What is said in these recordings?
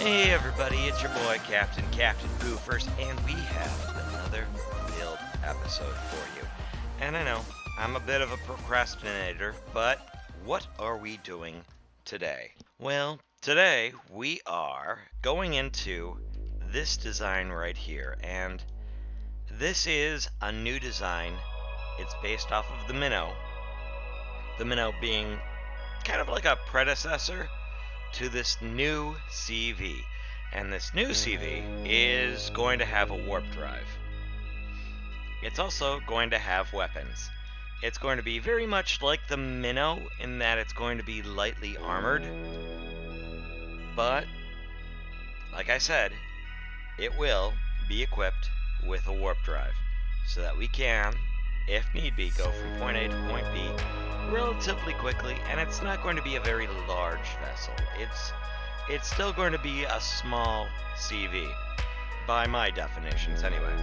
Hey everybody, it's your boy Captain Poofer, and we have another build episode for you. And I know, I'm a bit of a procrastinator, but what are we doing today? Well, today we are going into this design right here, and this is a new design. It's based off of the minnow being kind of like a predecessor to this new CV. And this new CV is going to have a warp drive. It's also going to have weapons. It's going to be very much like the minnow in that it's going to be lightly armored. But, like I said, it will be equipped with a warp drive so that we can, if need be, go from point A to point B relatively quickly, and it's not going to be a very large vessel. It's still going to be a small CV, by my definitions anyway.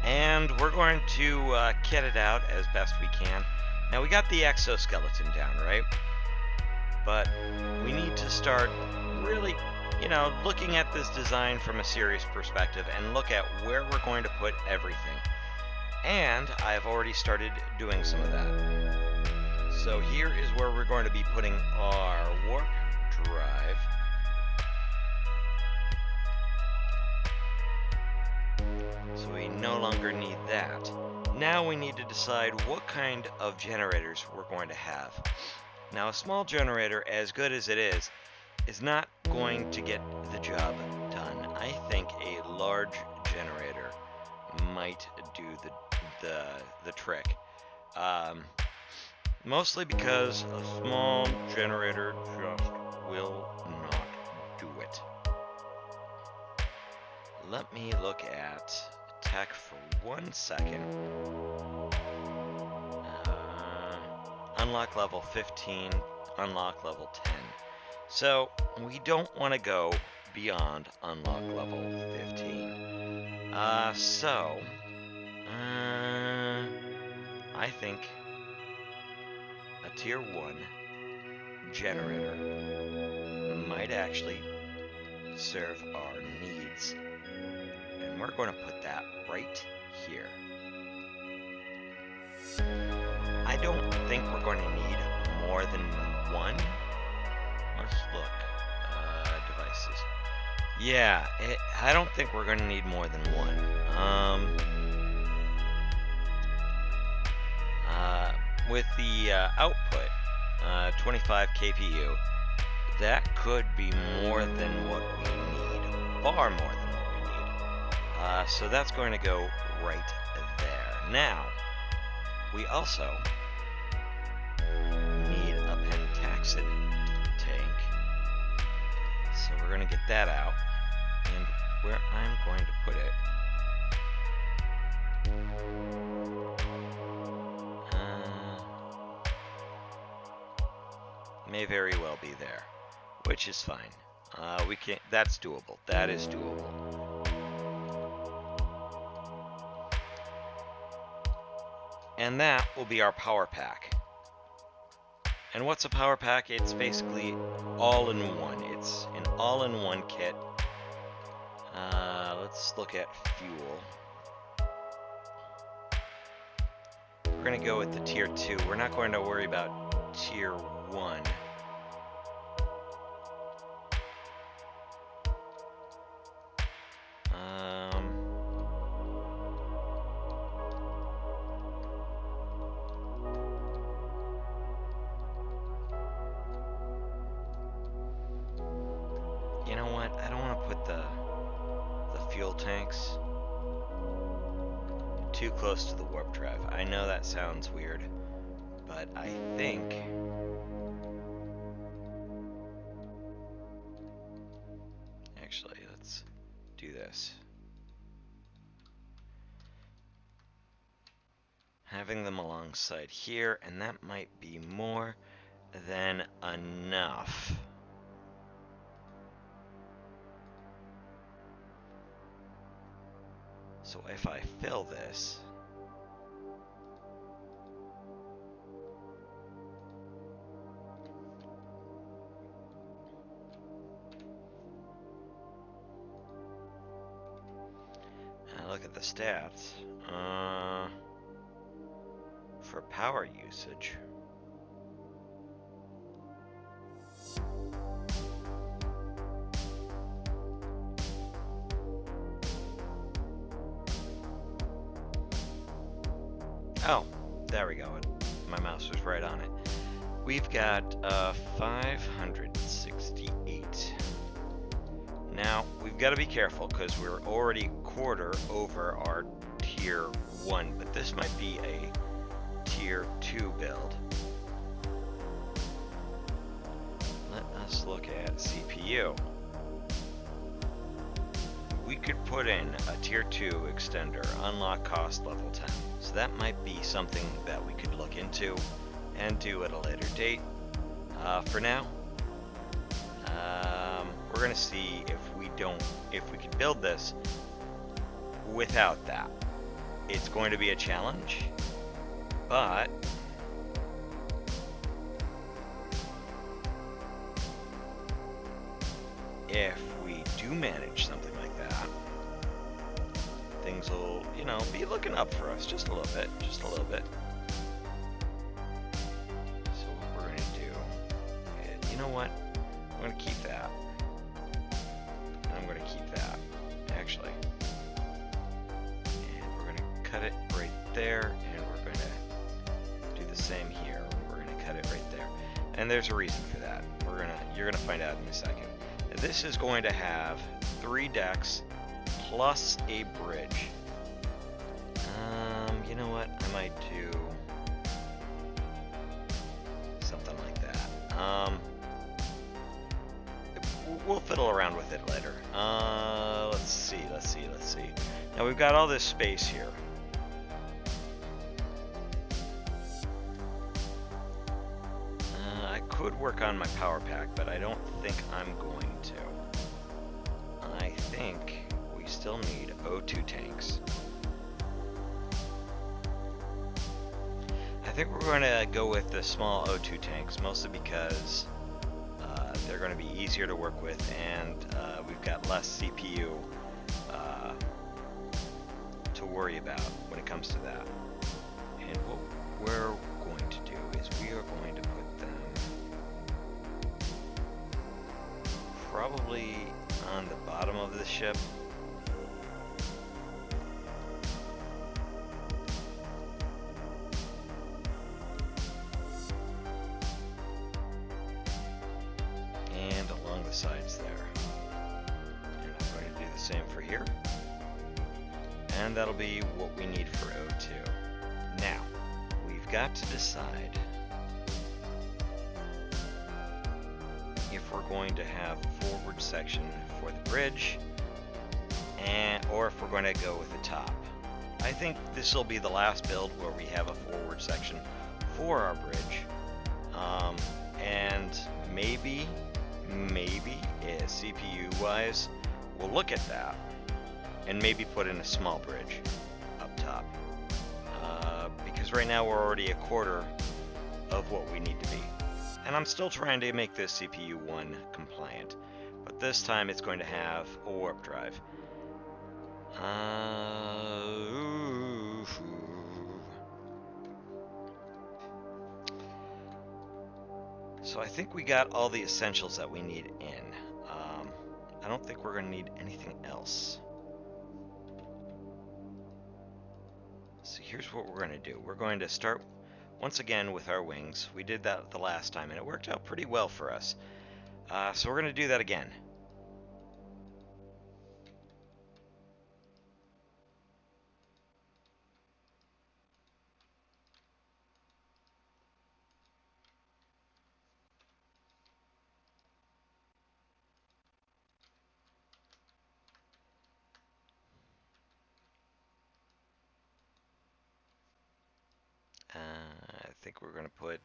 And we're going to kit it out as best we can. Now we got the exoskeleton down, right? But we need to start really, looking at this design from a serious perspective and look at where we're going to put everything. And I've already started doing some of that. So here is where we're going to be putting our warp drive. So we no longer need that. Now we need to decide what kind of generators we're going to have. Now a small generator, as good as it is not going to get the job done. I think a large generator might do the trick. Mostly because a small generator just will not do it. Let me look at tech for 1 second. Unlock level 15, unlock level 10. So we don't want to go beyond unlock level 15. I think a tier 1 generator might actually serve our needs. And we're going to put that right here. I don't think we're going to need more than one. Let's look. Devices. Yeah, I don't think we're going to need more than one. With the output, 25 KPU, that could be more than what we need. Far more than what we need. So that's going to go right there. Now, we also need a pentaxid tank. So we're going to get that out. And where I'm going to put it, may very well be there, which is fine. That's doable. That is doable. And that will be our power pack. And what's a power pack? It's basically all-in-one. It's an all-in-one kit. Let's look at fuel. We're going to go with the tier 2. We're not going to worry about tier 1. You know what? I don't want to put the fuel tanks too close to the warp drive. I know that sounds weird, but I think actually, let's do this. Having them alongside here, and that might be more than enough. So if I fill this, look at the stats. For power usage. Oh, there we go. My mouse was right on it. We've got 568. Now, we've got to be careful because we're already quarter over our tier 1, but this might be a tier 2 build. Let us look at CPU. We could put in a tier 2 extender, unlock cost level 10. So that might be something that we could look into and do at a later date. For now, we're gonna see if we can build this without that. It's going to be a challenge, but if we do manage something like that, things will, you know, be looking up for us just a little bit, So what we're going to do is, you know what, I'm going to keep that, and I'm going to keep that, actually, and we're going to cut it right there, and we're going to do the same here. We're going to cut it right there, and there's a reason for that. You're going to find out in a second. This is going to have 3 decks plus a bridge. You know what? I might do something like that. We'll fiddle around with it later. Let's see. Now we've got all this space here. I could work on my power pack, but I don't think I'm going to. I think we still need O2 tanks. I think we're going to go with the small O2 tanks, mostly because they're going to be easier to work with, and we've got less CPU to worry about when it comes to that. And what we're going to do is we are going to put them probably on the bottom of the ship. And along the sides there. And I'm going to do the same for here. And that'll be what we need for O2. Now, we've got to decide if we're going to have a forward section for the bridge, or if we're going to go with the top. I think this will be the last build where we have a forward section for our bridge, and maybe CPU-wise, we'll look at that and maybe put in a small bridge up top, because right now we're already a quarter of what we need to be. And I'm still trying to make this CPU-1 compliant, but this time it's going to have a warp drive. So I think we got all the essentials that we need in. I don't think we're going to need anything else. So here's what we're going to do. We're going to start once again with our wings. We did that the last time, and it worked out pretty well for us. So we're going to do that again. I think we're going to put,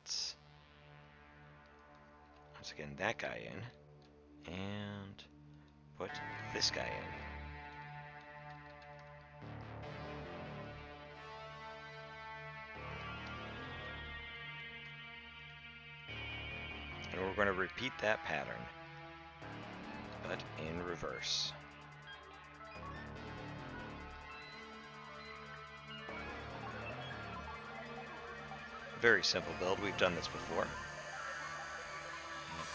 once again, that guy in, and put this guy in. And we're going to repeat that pattern, but in reverse. Very simple build. We've done this before.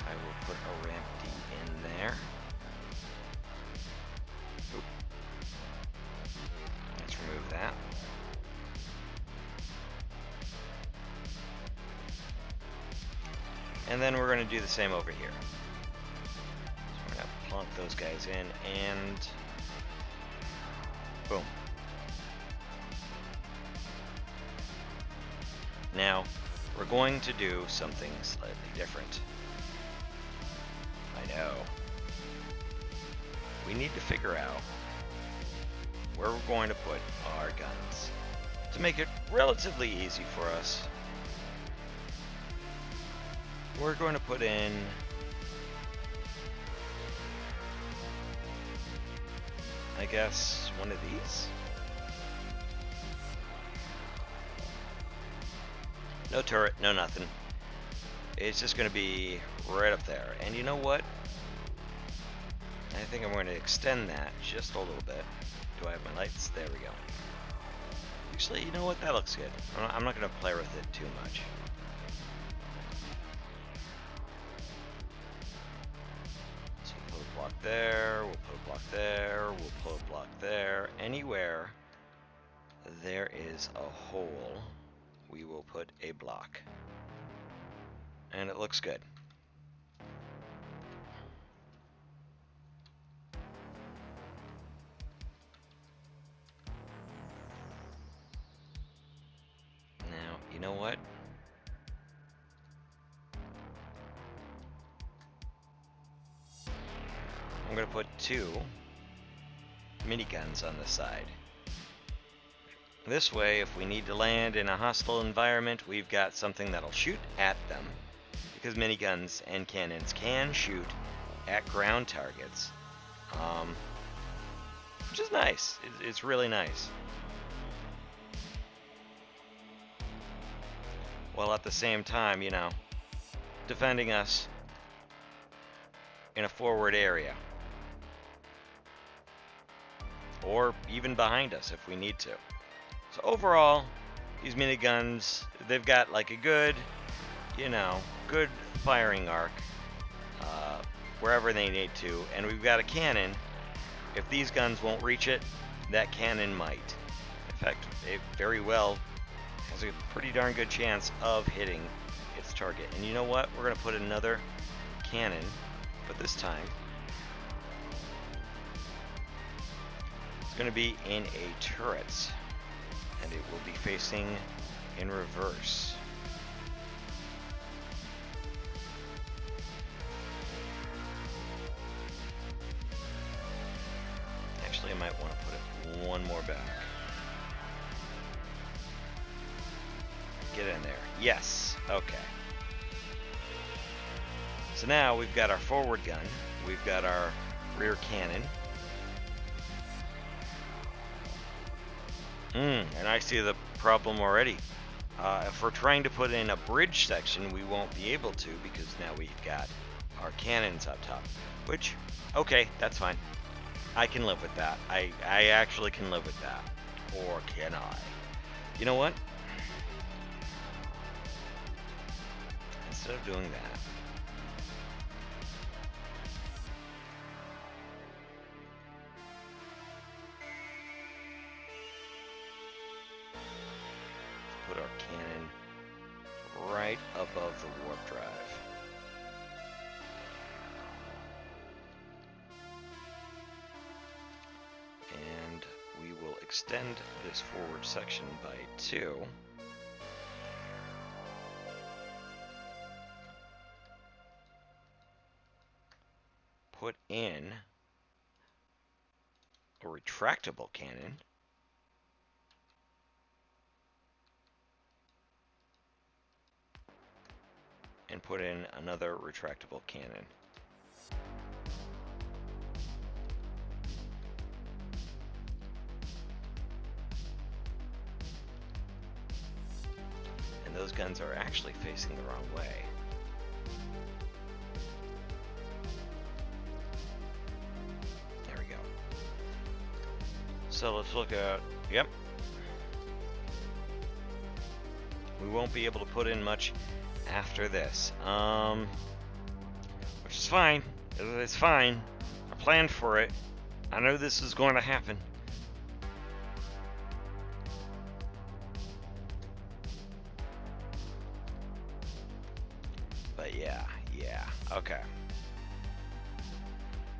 I will put a ramp D in there. Oop. Let's remove that. And then we're going to do the same over here. So we're going to plunk those guys in and boom. Now, we're going to do something slightly different. I know. We need to figure out where we're going to put our guns to make it relatively easy for us. We're going to put in I guess one of these. No turret, no nothing. It's just going to be right up there. And you know what? I think I'm going to extend that just a little bit. Do I have my lights? There we go. Actually, you know what? That looks good. I'm not going to play with it too much. So we'll put a block there, we'll put a block there, we'll put a block there. Anywhere there is a hole, we will put a block. And it looks good. Now, you know what? I'm going to put 2 miniguns on the side. This way, if we need to land in a hostile environment, we've got something that'll shoot at them. Because miniguns and cannons can shoot at ground targets. Which is nice. It's really nice. While at the same time, you know, defending us in a forward area. Or even behind us if we need to. So overall, these miniguns, they've got like a good, you know, good firing arc wherever they need to. And we've got a cannon. If these guns won't reach it, that cannon might. In fact, it very well has a pretty darn good chance of hitting its target. And you know what? We're going to put another cannon, but this time it's going to be in a turret, and it will be facing in reverse. Actually, I might want to put it one more back. Get in there. Yes. Okay. So now we've got our forward gun. We've got our rear cannon. And I see the problem already. If we're trying to put in a bridge section, we won't be able to because now we've got our cannons up top. Which, okay, that's fine. I can live with that. I actually can live with that. Or can I? You know what? Instead of doing that, put our cannon right above the warp drive. And we will extend this forward section by 2. Put in a retractable cannon. And put in another retractable cannon. And those guns are actually facing the wrong way. There we go. So let's look at, yep. We won't be able to put in much after this. Which is fine. It's fine. I planned for it. I know this is going to happen. But yeah, okay.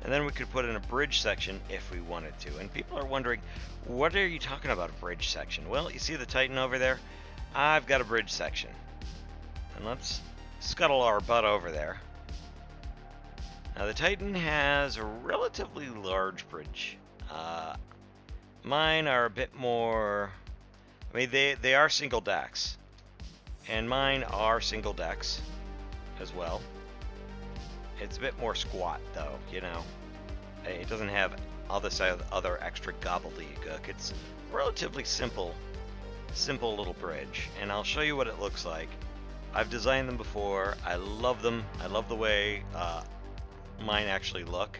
And then we could put in a bridge section if we wanted to. And people are wondering, what are you talking about, a bridge section? Well, you see the Titan over there? I've got a bridge section. And let's scuttle our butt over there. Now the Titan has a relatively large bridge. Mine are a bit more... I mean, they are single decks. And mine are single decks as well. It's a bit more squat, though, you know. It doesn't have other extra gobbledygook. It's relatively simple little bridge. And I'll show you what it looks like. I've designed them before. I love them. I love the way mine actually look.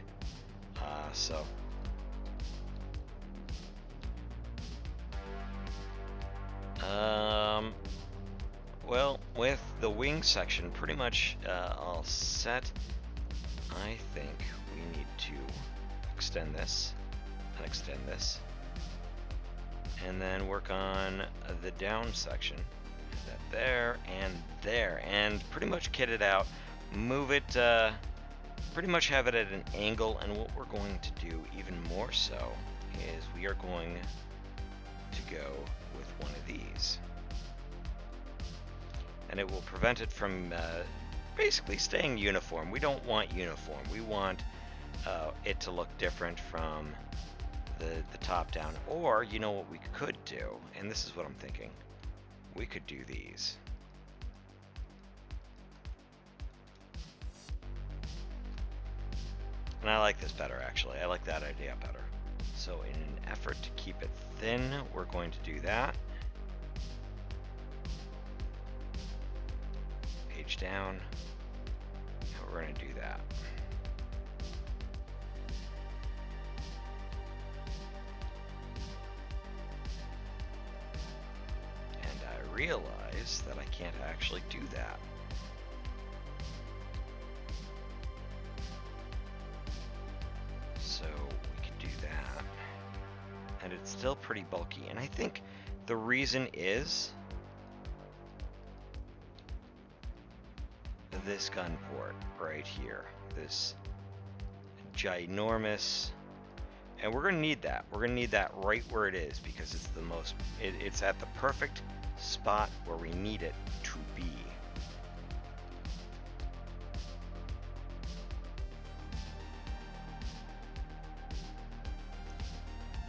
Well, with the wing section pretty much all set, I think we need to extend this, and then work on the down section. That there, and pretty much kit it out, move it, pretty much have it at an angle. And what we're going to do even more so is we are going to go with one of these. And it will prevent it from basically staying uniform. We don't want uniform. We want it to look different from the top down. Or, you know what we could do, and this is what I'm thinking. We could do these. And I like this better, actually. I like that idea better. So in an effort to keep it thin, we're going to do that. Page down. And we're going to do that. And I realize that I can't actually do that. So we could do that. And it's still pretty bulky. And I think the reason is this gun port right here. This ginormous, and we're gonna need that. We're gonna need that right where it is, because it's the most, it's at the perfect spot where we need it to be.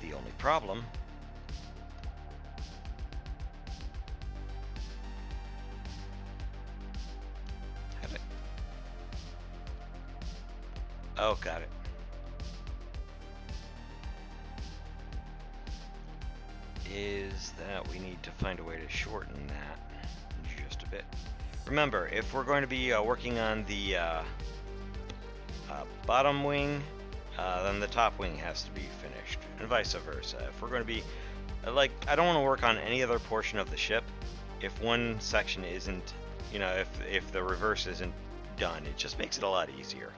The only problem got it. Is that we need to find a way to shorten that just a bit. Remember, if we're going to be working on the bottom wing, then the top wing has to be finished, and vice versa. If we're going to be, like, I don't want to work on any other portion of the ship if one section isn't, you know, if the reverse isn't done. It just makes it a lot easier.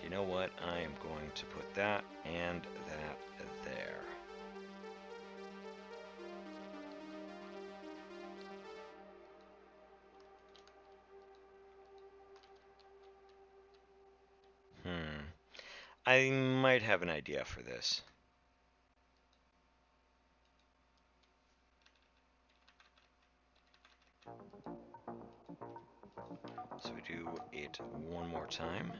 You know what? I am going to put that and that there. I might have an idea for this. So we do it one more time.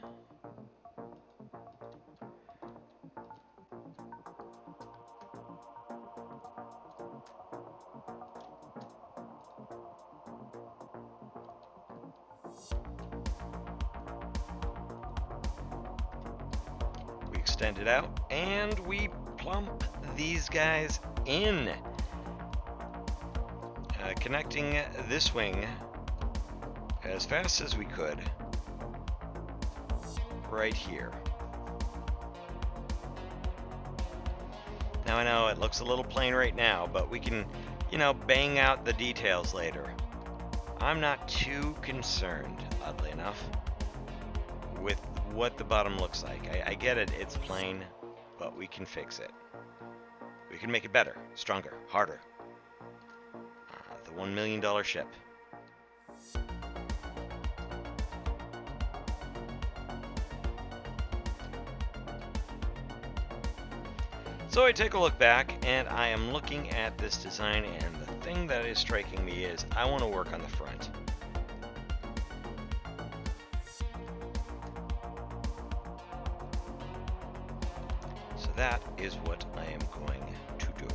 Extend it out, and we plump these guys in, connecting this wing as fast as we could right here. Now I know it looks a little plain right now, but we can, you know, bang out the details later. I'm not too concerned, oddly enough, with what the bottom looks like. I get it, it's plain, but we can fix it. We can make it better, stronger, harder. The $1 million ship. So I take a look back, and I am looking at this design, and the thing that is striking me is I want to work on the front. So that is what I am going to do.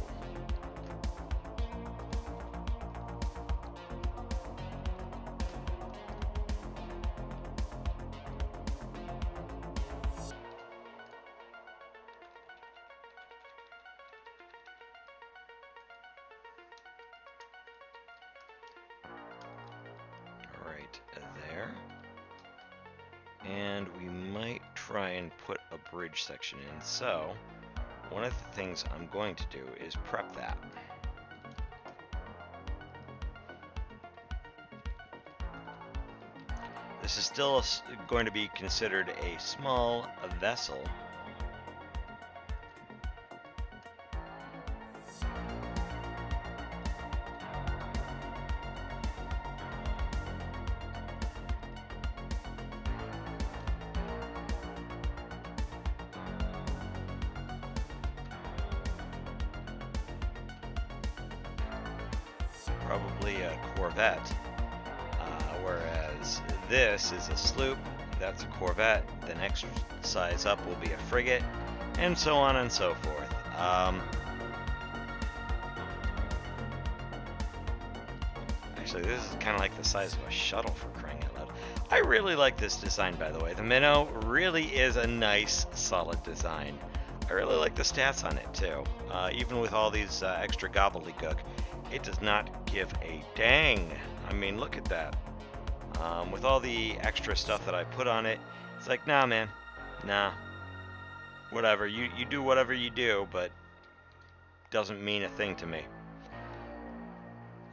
Right there. And we might try and put a bridge section in. So one of the things I'm going to do is prep that. This is still going to be considered a small vessel. Probably a corvette, whereas this is a sloop, that's a corvette, the next size up will be a frigate, and so on and so forth. Actually, this is kind of like the size of a shuttle, for crying out loud. I really like this design, by the way. The minnow really is a nice, solid design. I really like the stats on it, too. Even with all these extra gobbledygook, it does not give a dang. I mean, look at that. With all the extra stuff that I put on it, it's like, nah, man. Nah. Whatever. You do whatever you do, but doesn't mean a thing to me.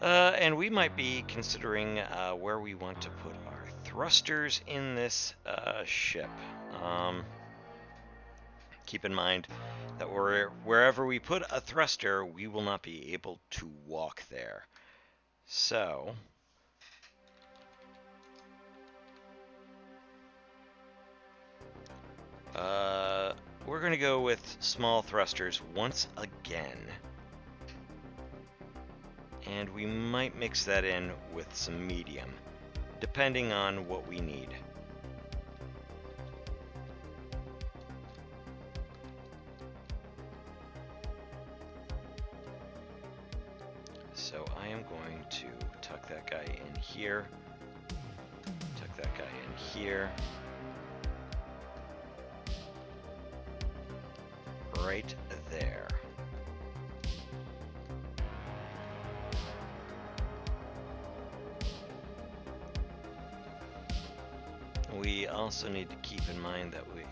And we might be considering where we want to put our thrusters in this ship. Keep in mind that wherever we put a thruster, we will not be able to walk there. So we're going to go with small thrusters once again. And we might mix that in with some medium, depending on what we need. So I am going to tuck that guy in here, tuck that guy in here, right there. We also need to keep in mind that we're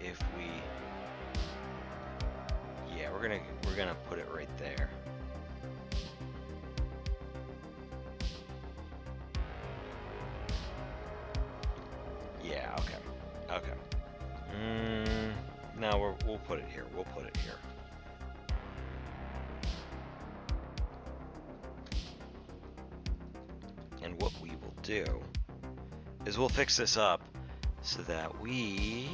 gonna put it right there. Yeah, okay. No, we'll put it here. We'll put it here. And what we will do is we'll fix this up so that we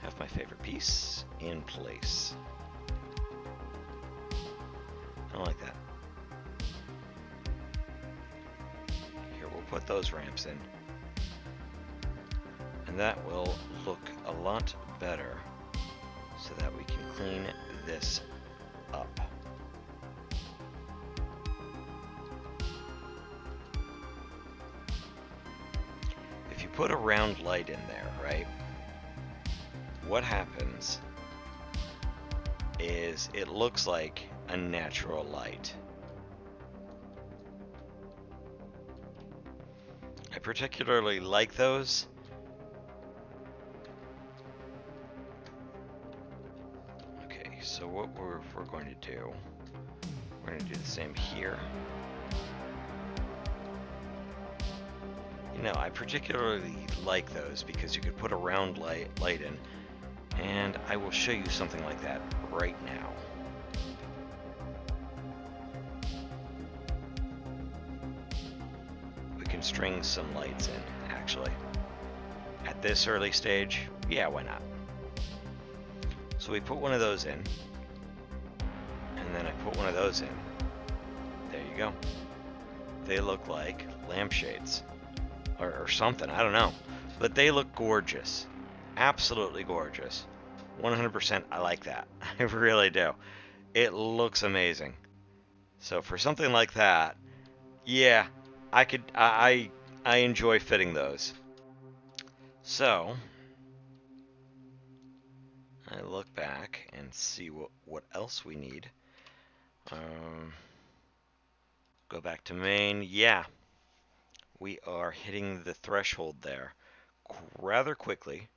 have my favorite piece in place. I don't like that. Here, we'll put those ramps in. And that will look a lot better so that we can clean this up. If you put a round light in there, right, what happens is it looks like a natural light. I particularly like those. So what we're going to do, we're going to do the same here. You know, I particularly like those because you could put a round light in, and I will show you something like that right now. We can string some lights in, actually. At this early stage, yeah, why not? So we put one of those in, and then I put one of those in. There you go. They look like lampshades. Or something, I don't know. But they look gorgeous. Absolutely gorgeous. 100% I like that. I really do. It looks amazing. So for something like that, yeah, I enjoy fitting those. So I look back and see what else we need. Go back to main. Yeah. We are hitting the threshold there rather quickly.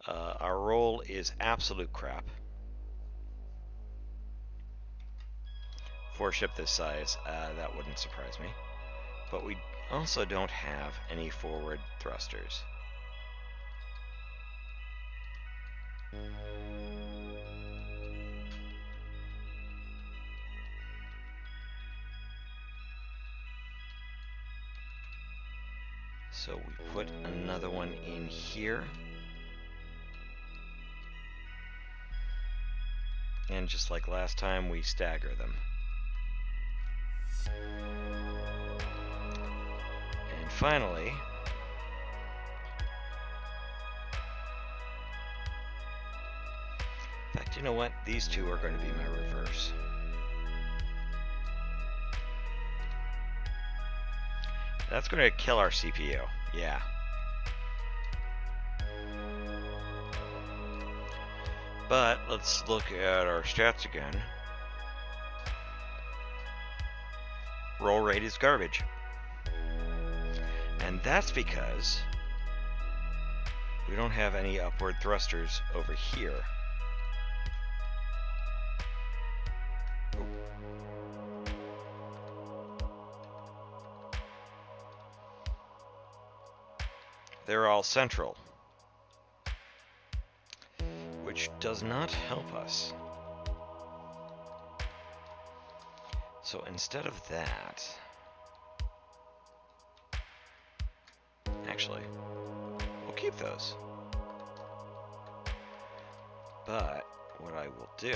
Our roll is absolute crap. For a ship this size, that wouldn't surprise me. But we also don't have any forward thrusters. So we put another one in here. And just like last time, we stagger them. And finally, in fact, you know what? These two are going to be my reverse. That's going to kill our CPU. Yeah. But let's look at our stats again. Roll rate is garbage. And that's because we don't have any upward thrusters over here. They're all central, which does not help us. So instead of that, actually, we'll keep those. But what I will do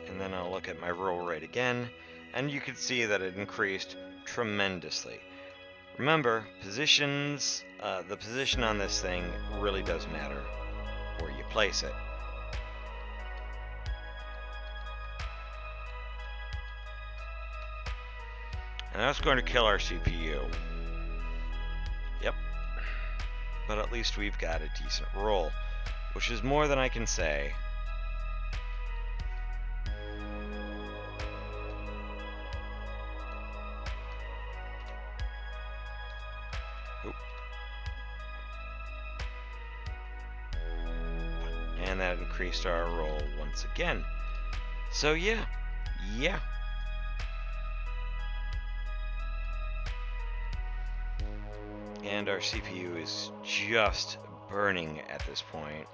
and then I'll look at my roll rate again, and you can see that it increased tremendously. Remember, positions, the position on this thing really does matter where you place it. And that's going to kill our CPU. Yep. But at least we've got a decent roll, which is more than I can say. And that increased our roll once again. So yeah. And our CPU is just burning at this point.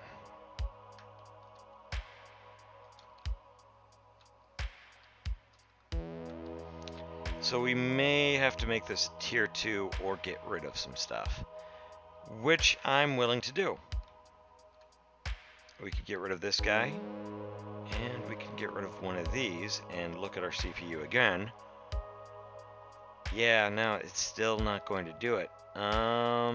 So we may have to make this tier 2 or get rid of some stuff, which I'm willing to do. We could get rid of this guy, and we can get rid of one of these, and look at our CPU again. Yeah, no, it's still not going to do it. I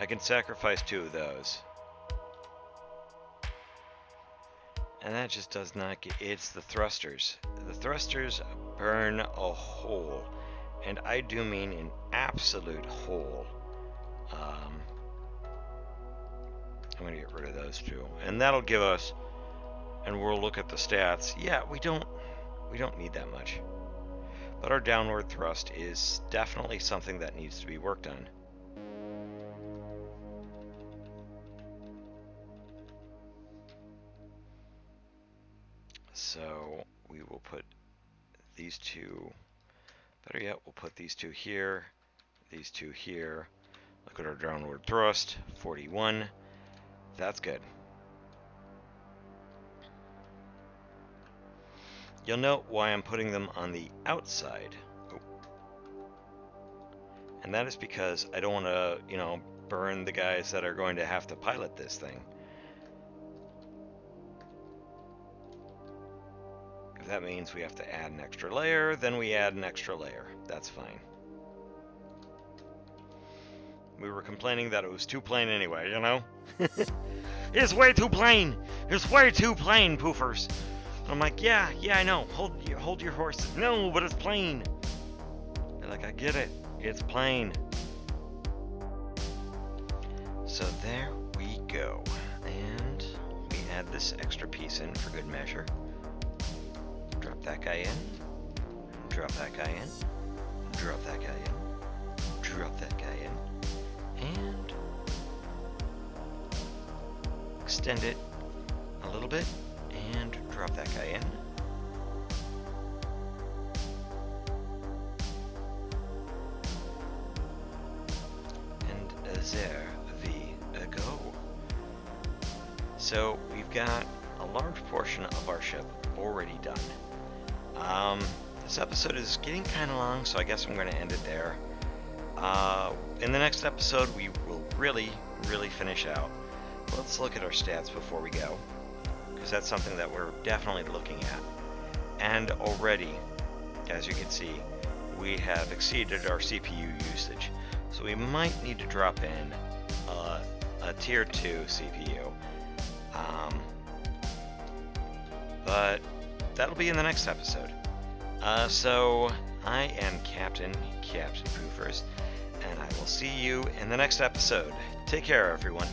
can sacrifice 2 of those. And that just does not get... It's the thrusters. The thrusters burn a hole. And I do mean an absolute hole. I'm going to get rid of those two. And that'll give us... And we'll look at the stats. Yeah, we don't need that much. But our downward thrust is definitely something that needs to be worked on. So we will put these two, better yet, we'll put these two here, these two here. Look at our downward thrust, 41. That's good. You'll note why I'm putting them on the outside. Oh. And that is because I don't want to, you know, burn the guys that are going to have to pilot this thing. If that means we have to add an extra layer, then we add an extra layer. That's fine. We were complaining that it was too plain anyway, you know? It's way too plain! It's way too plain, Poofers! I'm like, yeah, I know. Hold your horses. No, but it's plain. They're like, I get it. It's plain. So there we go. And we add this extra piece in for good measure. Drop that guy in. Drop that guy in. Drop that guy in. Drop that guy in. And extend it a little bit. And drop that guy in. And there we go. So we've got a large portion of our ship already done. This episode is getting kind of long, so I guess I'm going to end it there. In the next episode, we will really finish out. Let's look at our stats before we go, because that's something that we're definitely looking at. And already, as you can see, we have exceeded our CPU usage. So we might need to drop in a tier 2 CPU. But that'll be in the next episode. So I am Captain Poofers, and I will see you in the next episode. Take care, everyone.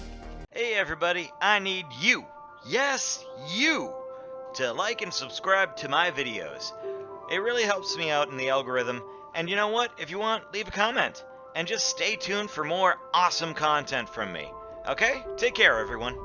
Hey everybody, I need you, yes, you, to like and subscribe to my videos. It really helps me out in the algorithm, and you know what? If you want, leave a comment, and just stay tuned for more awesome content from me. Okay? Take care, everyone.